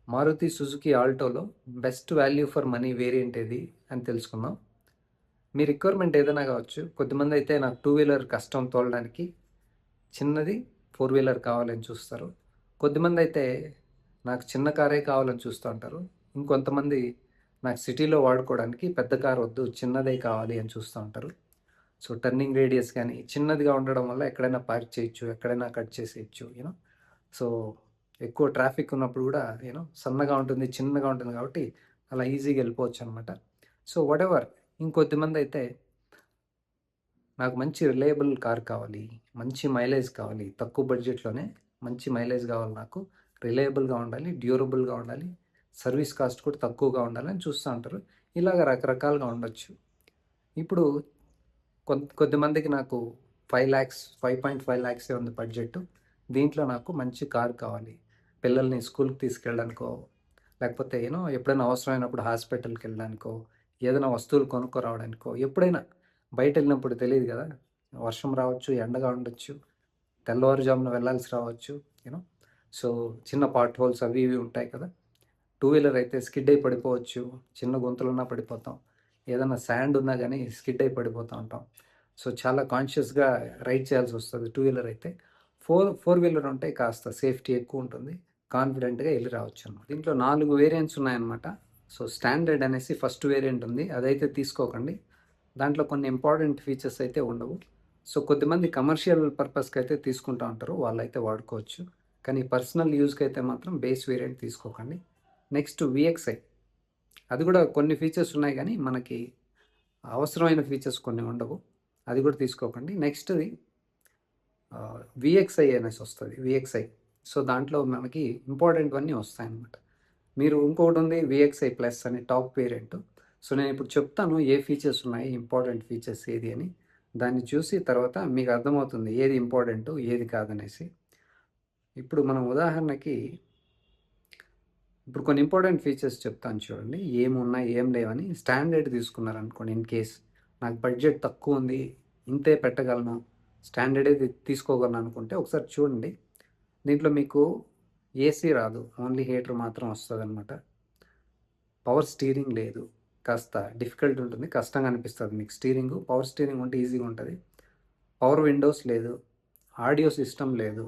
Maruti Suzuki ఆల్టోలో best value for money variant ఏది అని తెలుసుకుందాం. మీ రిక్వైర్మెంట్ ఏదైనా కావచ్చు. కొద్దిమంది అయితే నాకు టూ వీలర్ కష్టం తోలడానికి చిన్నది ఫోర్ వీలర్ కావాలని చూస్తారు. కొద్దిమంది అయితే నాకు చిన్న కారే కావాలని చూస్తూ ఉంటారు. ఇంకొంతమంది నాకు సిటీలో వాడుకోవడానికి పెద్ద కార్ వద్దు, చిన్నదే కావాలి అని చూస్తూ ఉంటారు. సో టర్నింగ్ రేడియస్ కానీ చిన్నదిగా ఉండడం వల్ల ఎక్కడైనా పార్క్ చేయొచ్చు, ఎక్కడైనా కట్ చేసేయచ్చు యూనో. సో ఎక్కువ ట్రాఫిక్ ఉన్నప్పుడు కూడా సన్నగా ఉంటుంది, చిన్నగా ఉంటుంది కాబట్టి అలా ఈజీగా వెళ్ళిపోవచ్చు అనమాట. So whatever. ఇంకొద్దిమంది అయితే నాకు మంచి రిలయబుల్ కార్ కావాలి, మంచి మైలేజ్ కావాలి, తక్కువ బడ్జెట్లోనే మంచి మైలేజ్ కావాలి, నాకు రిలయబుల్గా ఉండాలి, డ్యూరబుల్గా ఉండాలి, సర్వీస్ కాస్ట్ కూడా తక్కువగా ఉండాలని చూస్తూ ఉంటారు. ఇలాగ రకరకాలుగా ఉండొచ్చు. ఇప్పుడు కొద్దిమందికి నాకు 5 lakhs 5.5 lakhs ఉంది బడ్జెట్. దీంట్లో నాకు మంచి కార్ కావాలి, పిల్లల్ని స్కూల్కి తీసుకెళ్ళడానికో, లేకపోతే ఎప్పుడైనా అవసరమైనప్పుడు హాస్పిటల్కి వెళ్ళడానికో, ఏదైనా వస్తువులు కొనుక్కోరావడానికో, ఎప్పుడైనా బయట వెళ్ళినప్పుడు తెలియదు కదా, వర్షం రావచ్చు, ఎండగా ఉండొచ్చు, తెల్లవారుజామున వెళ్ళాల్సి రావచ్చు యూనో. సో చిన్న పార్ట్ హోల్స్ అవి ఇవి ఉంటాయి కదా. టూ వీలర్ అయితే స్కిడ్ అయి పడిపోవచ్చు, చిన్న గుంతలున్నా పడిపోతాం, ఏదైనా శాండ్ ఉన్నా కానీ స్కిడ్ అయి పడిపోతూ ఉంటాం. సో చాలా కాన్షియస్గా రైడ్ చేయాల్సి వస్తుంది టూ వీలర్ అయితే. ఫోర్ వీలర్ ఉంటే కాస్త సేఫ్టీ ఎక్కువ ఉంటుంది, కాన్ఫిడెంట్గా వెళ్ళి రావచ్చు అన్నమాట. దీంట్లో 4 వేరియంట్స్ ఉన్నాయన్నమాట. సో స్టాండర్డ్ అనేసి ఫస్ట్ వేరియంట్ ఉంది, అదైతే తీసుకోకండి. దాంట్లో కొన్ని ఇంపార్టెంట్ ఫీచర్స్ అయితే ఉండవు. సో కొద్దిమంది కమర్షియల్ పర్పస్కి అయితే తీసుకుంటూ ఉంటారు, వాళ్ళైతే వాడుకోవచ్చు. కానీ పర్సనల్ యూజ్కి అయితే మాత్రం బేస్ వేరియంట్ తీసుకోకండి. నెక్స్ట్ విఎక్స్ఐ, అది కూడా కొన్ని ఫీచర్స్ ఉన్నాయి కానీ మనకి అవసరమైన ఫీచర్స్ కొన్ని ఉండవు, అది కూడా తీసుకోకండి. నెక్స్ట్ది విఎక్స్ఐ అనేసి వస్తుంది, విఎక్స్ఐ. సో దాంట్లో మనకి ఇంపార్టెంట్ అన్నీ వస్తాయన్నమాట. మీరు ఇంకొకటి ఉంది విఎక్స్ఐ ప్లస్ అనే టాప్ వేరియంట్. సో నేను ఇప్పుడు చెప్తాను ఏ ఫీచర్స్ ఉన్నాయి, ఇంపార్టెంట్ ఫీచర్స్ ఏది అని. దాన్ని చూసి తర్వాత మీకు అర్థమవుతుంది ఏది ఇంపార్టెంట్ ఏది కాదనేసి. ఇప్పుడు మనం ఉదాహరణకి ఇప్పుడు కొన్ని ఇంపార్టెంట్ ఫీచర్స్ చెప్తాను చూడండి, ఏమున్నాయి ఏం లేవని. స్టాండర్డ్ తీసుకున్నారనుకోండి, ఇన్ కేస్ నాకు బడ్జెట్ తక్కువ ఉంది, ఇంతే పెట్టగలను, స్టాండర్డే తీసుకోగలను అనుకుంటే ఒకసారి చూడండి. దీంట్లో మీకు ఏసీ రాదు, ఓన్లీ హీటర్ మాత్రం వస్తుంది అనమాట. పవర్ స్టీరింగ్ లేదు, కాస్త డిఫికల్ట్ ఉంటుంది, కష్టంగా అనిపిస్తుంది మీకు స్టీరింగ్. పవర్ స్టీరింగ్ ఉంటే ఈజీగా ఉంటుంది. పవర్ విండోస్ లేదు, ఆడియో సిస్టమ్ లేదు,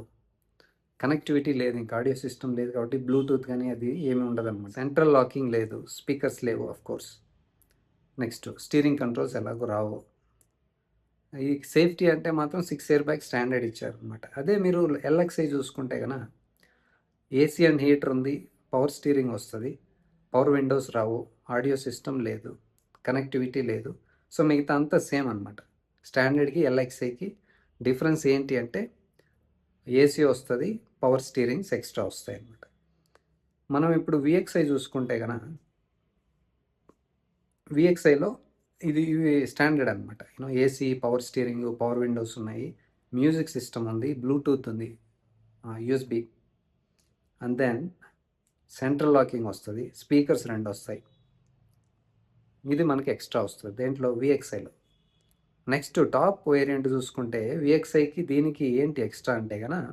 కనెక్టివిటీ లేదు, ఇంకా ఆడియో సిస్టమ్ లేదు కాబట్టి బ్లూటూత్ కానీ అది ఏమి ఉండదు అనమాట. సెంట్రల్ లాకింగ్ లేదు, స్పీకర్స్ లేవు of course. Next steering controls ఎలాగో రావు. ఈ సేఫ్టీ అంటే మాత్రం 6 ఎయిర్ బ్యాగ్ స్టాండర్డ్ ఇచ్చారు అనమాట. అదే మీరు ఎల్ఎక్స్ఐ చూసుకుంటే కనుక ఏసీ అండ్ హీటర్ ఉంది, పవర్ స్టీరింగ్ వస్తుంది, పవర్ విండోస్ రావు, ఆడియో సిస్టమ్ లేదు, కనెక్టివిటీ లేదు. సో మిగతా అంతా సేమ్ అనమాట. స్టాండర్డ్కి ఎల్ఎక్స్ఐకి డిఫరెన్స్ ఏంటి అంటే ఏసీ వస్తుంది, పవర్ స్టీరింగ్స్ ఎక్స్ట్రా వస్తాయి అన్నమాట. మనం ఇప్పుడు విఎక్స్ఐ చూసుకుంటే కనుక విఎక్స్ఐలో ఇవి స్టాండర్డ్ అనమాట. AC, power steering, power windows ఉన్నాయి, మ్యూజిక్ సిస్టమ్ ఉంది, బ్లూటూత్ ఉంది, USB, and then central locking వస్తుంది, స్పీకర్స్ 2 వస్తాయి. ఇది మనకి ఎక్స్ట్రా వస్తుంది దేంట్లో విఎక్స్ఐలో. నెక్స్ట్ టాప్ వేరియంట్ చూసుకుంటే విఎక్స్ఐకి దీనికి ఏంటి ఎక్స్ట్రా అంటే కనుక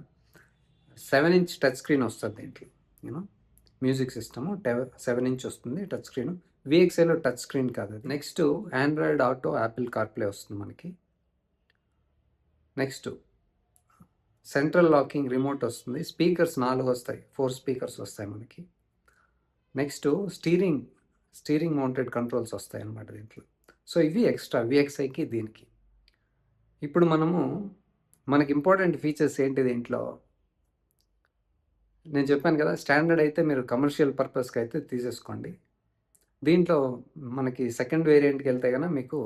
7-inch టచ్ స్క్రీన్ వస్తుంది దీంట్లో. మ్యూజిక్ సిస్టమ్ 7-inch వస్తుంది టచ్ స్క్రీన్. విఎక్స్ఐలో టచ్ స్క్రీన్ కాదు. Next Android auto, Apple CarPlay వస్తుంది మనకి. నెక్స్ట్ సెంట్రల్ లాకింగ్ రిమోట్ వస్తుంది, స్పీకర్స్ 4 వస్తాయి, 4 స్పీకర్స్ వస్తాయి మనకి. నెక్స్ట్ స్టీరింగ్ మౌంటెడ్ కంట్రోల్స్ వస్తాయి అన్నమాట దీంట్లో. సో ఇవి ఎక్స్ట్రా విఎక్స్ఐకి దీనికి. ఇప్పుడు మనకి ఇంపార్టెంట్ ఫీచర్స్ ఏంటి దీంట్లో. నేను చెప్పాను కదా, స్టాండర్డ్ అయితే మీరు కమర్షియల్ పర్పస్కి అయితే తీసేసుకోండి. దీంట్లో మనకి సెకండ్ వేరియంట్కి వెళ్తే కనుక మీకు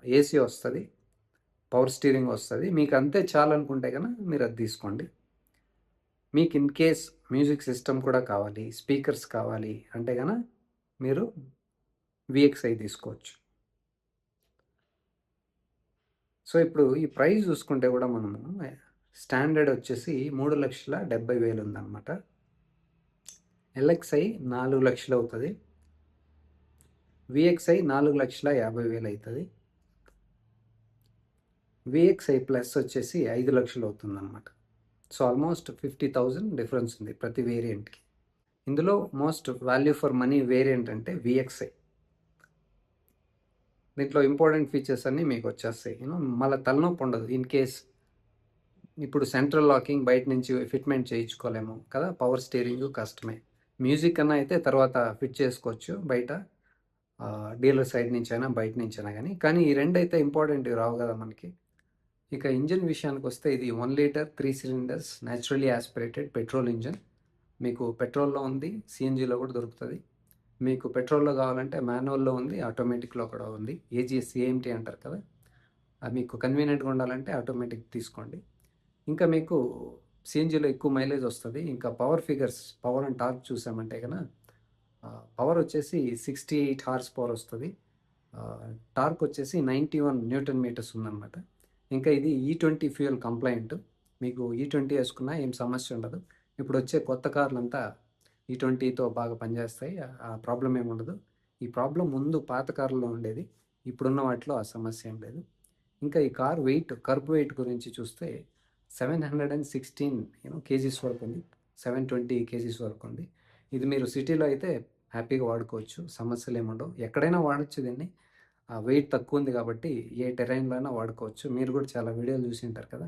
ఏసీ వస్తుంది, పవర్ స్టీరింగ్ వస్తుంది, మీకు అంతే చాలు అనుకుంటే కనుక మీరు అది తీసుకోండి. మీకు ఇన్ కేస్ మ్యూజిక్ సిస్టమ్ కూడా కావాలి, స్పీకర్స్ కావాలి అంటే కనుక మీరు విఎక్స్ఐ తీసుకోవచ్చు. సో ఇప్పుడు ఈ ప్రైస్ చూసుకుంటే కూడా మనము స్టాండర్డ్ వచ్చేసి 3,70,000 ఉందన్నమాట. ఎల్ఎక్స్ఐ 4 లక్షలు అవుతుంది, విఎక్స్ఐ 4,50,000 అవుతుంది, విఎక్స్ఐ ప్లస్ వచ్చేసి 5 లక్షలు అవుతుంది అనమాట. సో ఆల్మోస్ట్ 50,000 డిఫరెన్స్ ఉంది ప్రతి వేరియంట్కి. ఇందులో most value for money variant అంటే విఎక్స్ఐ. దీంట్లో ఇంపార్టెంట్ ఫీచర్స్ అన్నీ మీకు వచ్చేస్తాయి. మళ్ళీ తలనొప్పి ఉండదు. ఇన్ కేస్ ఇప్పుడు సెంట్రల్ లాకింగ్ బయట నుంచి ఫిట్మెంట్ చేయించుకోలేము కదా, పవర్ స్టీరింగ్ కష్టమే. మ్యూజిక్ అన్నా అయితే తర్వాత ఫిట్ చేసుకోవచ్చు బయట, డీలర్ సైడ్ నుంచి అయినా బయట నుంచి అయినా కానీ ఈ రెండు అయితే ఇంపార్టెంట్ రావు కదా మనకి. ఇక ఇంజిన్ విషయానికి వస్తే ఇది 1 litre 3 cylinders naturally aspirated petrol engine. మీకు పెట్రోల్లో ఉంది, సిఎన్జిలో కూడా దొరుకుతుంది. మీకు పెట్రోల్లో కావాలంటే మాన్యువల్లో ఉంది, ఆటోమేటిక్లో కూడా ఉంది. ఏజిఎస్ ఏఎంటీ అంటారు కదా, అది మీకు కన్వీనియంట్గా ఉండాలంటే ఆటోమేటిక్ తీసుకోండి. ఇంకా మీకు సిఎన్జిలో ఎక్కువ మైలేజ్ వస్తుంది. ఇంకా power figures, power and torque చూసామంటే కనుక పవర్ వచ్చేసి 68 హార్స్ పవర్ వస్తుంది. టార్క్ వచ్చేసి 91 న్యూటన్ మీటర్స్ ఉందన్నమాట. ఇంకా ఇది E20 ఫ్యూయల్ కంప్లైంట్. మీకు E20 వేసుకున్నా ఏం సమస్య ఉండదు. ఇప్పుడు వచ్చే కొత్త కార్లంతా E20తో బాగా పనిచేస్తాయి, ఆ ప్రాబ్లం ఏమి ఉండదు. ఈ ప్రాబ్లం ముందు పాత కార్లలో ఉండేది, ఇప్పుడున్న వాటిలో ఆ సమస్య ఏం లేదు. ఇంకా ఈ కార్ వెయిట్, కర్బ్ వెయిట్ గురించి చూస్తే 716 కేజీస్ వరకు ఉంది, 720 కేజీస్ వరకు ఉంది. ఇది మీరు సిటీలో అయితే హ్యాపీగా వాడుకోవచ్చు, సమస్యలు ఏముండవు. ఎక్కడైనా వాడచ్చు దీన్ని, ఆ వెయిట్ తక్కువ ఉంది కాబట్టి ఏ టెరైన్లో అయినా వాడుకోవచ్చు. మీరు కూడా చాలా వీడియోలు చూసి ఉంటారు కదా,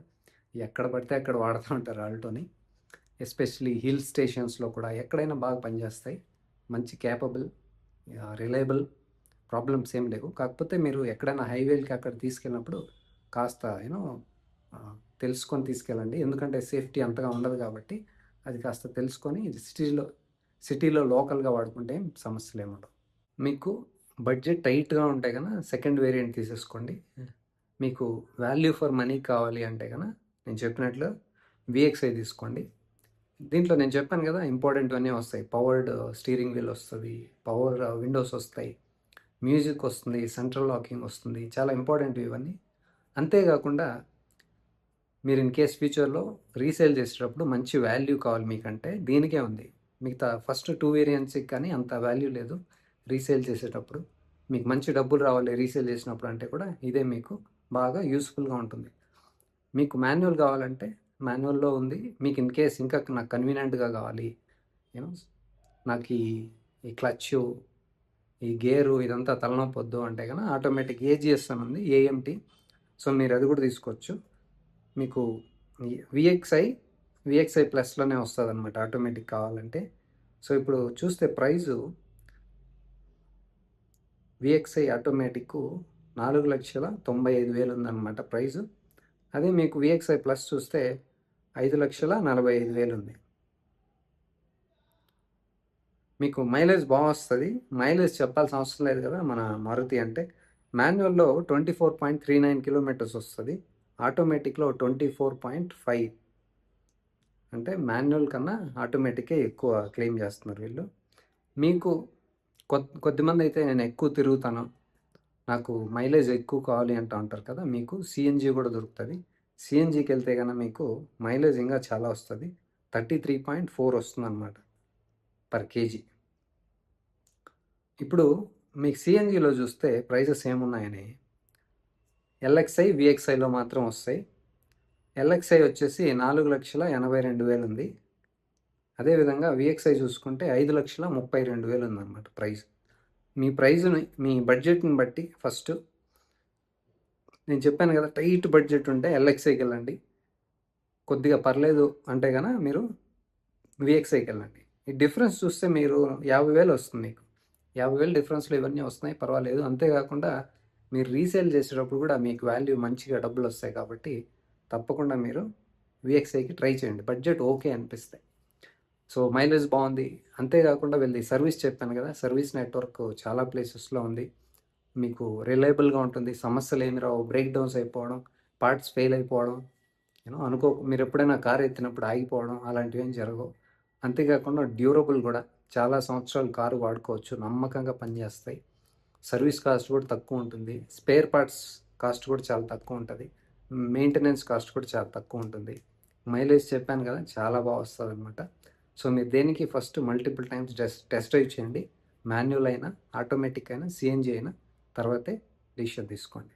ఎక్కడ పడితే అక్కడ వాడుతూ ఉంటారు ఆల్టోని. ఎస్పెషలీ హిల్ స్టేషన్స్లో కూడా ఎక్కడైనా బాగా పనిచేస్తాయి. మంచి క్యాపబుల్, రిలయబుల్, ప్రాబ్లమ్స్ ఏం లేవు. కాకపోతే మీరు ఎక్కడైనా హైవేలకి అక్కడ తీసుకెళ్ళినప్పుడు కాస్త తెలుసుకొని తీసుకెళ్ళండి, ఎందుకంటే సేఫ్టీ అంతగా ఉండదు కాబట్టి అది కాస్త తెలుసుకొని సిటీలో లోకల్గా వాడుకుంటే సమస్యలు ఏముండవు. మీకు బడ్జెట్ టైట్గా ఉంటే కనుక సెకండ్ వేరియంట్ తీసేసుకోండి. మీకు వాల్యూ ఫర్ మనీ కావాలి అంటే కనుక నేను చెప్పినట్లు విఎక్స్ఐ తీసుకోండి. దీంట్లో నేను చెప్పాను కదా ఇంపార్టెంట్ అన్నీ వస్తాయి. పవర్డ్ స్టీరింగ్ వీల్ వస్తుంది, పవర్ విండోస్ వస్తాయి, మ్యూజిక్ వస్తుంది, సెంట్రల్ లాకింగ్ వస్తుంది, చాలా ఇంపార్టెంట్ ఇవన్నీ. అంతేకాకుండా మీరు ఇన్ కేస్ ఫ్యూచర్లో రీసేల్ చేసేటప్పుడు మంచి వాల్యూ కావాలి మీకంటే దీనికే ఉంది. మిగతా ఫస్ట్ 2 వేరియంట్స్కి కానీ అంత వాల్యూ లేదు. రీసేల్ చేసేటప్పుడు మీకు మంచి డబ్బులు రావాలి రీసేల్ చేసినప్పుడు అంటే కూడా ఇదే మీకు బాగా యూస్ఫుల్గా ఉంటుంది. మీకు మాన్యువల్ కావాలంటే మాన్యువల్లో ఉంది. మీకు ఇన్ కేస్ ఇంకా నాకు కన్వీనియంట్గా కావాలి, నాకు ఈ క్లచ్, ఈ గేరు ఇదంతా తలనొప్పొద్దు అంటే కనుక ఆటోమేటిక్ ఏజిఎస్ అని ఉంది, ఏఎంటీ. సో మీరు అది కూడా తీసుకోవచ్చు. మీకు విఎక్స్ఐ ప్లస్లోనే వస్తుంది అనమాట ఆటోమేటిక్ కావాలంటే. సో ఇప్పుడు చూస్తే ప్రైజు విఎక్స్ఐ ఆటోమేటిక్ 4,95,000 ఉందన్నమాట ప్రైజు. అదే మీకు విఎక్స్ఐ ప్లస్ చూస్తే 5,45,000 ఉంది. మీకు మైలేజ్ బాగా వస్తుంది. మైలేజ్ చెప్పాల్సిన అవసరం లేదు కదా, మన మారుతి అంటే. మాన్యువల్లో 24.39 కిలోమీటర్స్ వస్తుంది, ఆటోమేటిక్లో 24.5. అంటే మాన్యువల్ కన్నా ఆటోమేటికే ఎక్కువ క్లెయిమ్ చేస్తున్నారు వీళ్ళు. మీకు కొద్దిమంది అయితే నేను ఎక్కువ తిరుగుతాను, నాకు మైలేజ్ ఎక్కువ కావాలి అంటూ ఉంటారు కదా, మీకు సిఎన్జి కూడా దొరుకుతుంది. సిఎన్జికి వెళ్తే కనుక మీకు మైలేజ్ ఇంకా చాలా వస్తుంది, 33.4 వస్తుంది అన్నమాట పర్ కేజీ. ఇప్పుడు మీకు సిఎన్జిలో చూస్తే ప్రైజెస్ ఏమున్నాయని, ఎల్ఎక్స్ఐ విఎక్స్ఐలో మాత్రం వస్తాయి. ఎల్ఎక్స్ఐ వచ్చేసి 4,82,000 ఉంది. అదేవిధంగా విఎక్స్ఐ చూసుకుంటే 5,32,000 ఉందన్నమాట ప్రైస్. మీ ప్రైజ్ని, మీ బడ్జెట్ని బట్టి ఫస్ట్ నేను చెప్పాను కదా, టైట్ బడ్జెట్ ఉంటే ఎల్ఎక్స్ఐకి వెళ్ళండి. కొద్దిగా పర్లేదు అంటే కనుక మీరు విఎక్స్ఐకి వెళ్ళండి. ఈ డిఫరెన్స్ చూస్తే మీరు 50,000 వస్తుంది. మీకు 50,000 డిఫరెన్స్లో ఇవన్నీ వస్తున్నాయి, పర్వాలేదు. అంతేకాకుండా మీరు రీసేల్ చేసేటప్పుడు కూడా మీకు వాల్యూ మంచిగా డబ్బులు వస్తాయి కాబట్టి తప్పకుండా మీరు విఎక్స్ఐకి ట్రై చేయండి, బడ్జెట్ ఓకే అనిపిస్తాయి. సో మైలేజ్ బాగుంది. అంతేకాకుండా వెళ్ళి సర్వీస్ చెప్పాను కదా, సర్వీస్ నెట్వర్క్ చాలా ప్లేసెస్లో ఉంది. మీకు రిలయబుల్గా ఉంటుంది, సమస్యలు ఏమి రావు, బ్రేక్ డౌన్స్ అయిపోవడం, పార్ట్స్ ఫెయిల్ అయిపోవడం, మీరు ఎప్పుడైనా కార్ ఎత్తినప్పుడు ఆగిపోవడం అలాంటివి ఏం జరగవు. అంతేకాకుండా డ్యూరబుల్ కూడా, చాలా సంవత్సరాలు కారు వాడుకోవచ్చు, నమ్మకంగా పనిచేస్తాయి. సర్వీస్ కాస్ట్ కూడా తక్కువ ఉంటుంది, స్పేర్ పార్ట్స్ కాస్ట్ కూడా చాలా తక్కువ ఉంటుంది, మెయింటెనెన్స్ కాస్ట్ కూడా చాలా తక్కువ ఉంటుంది. మైలేజ్ చెప్పాను కదా చాలా బాగా వస్తుంది అనమాట. సో మీరు దేనికి first multiple times test drive చేయండి, మాన్యువల్ అయినా ఆటోమేటిక్ అయినా సిఎన్జి అయినా, తర్వాతే డిసిషన్ తీసుకోండి.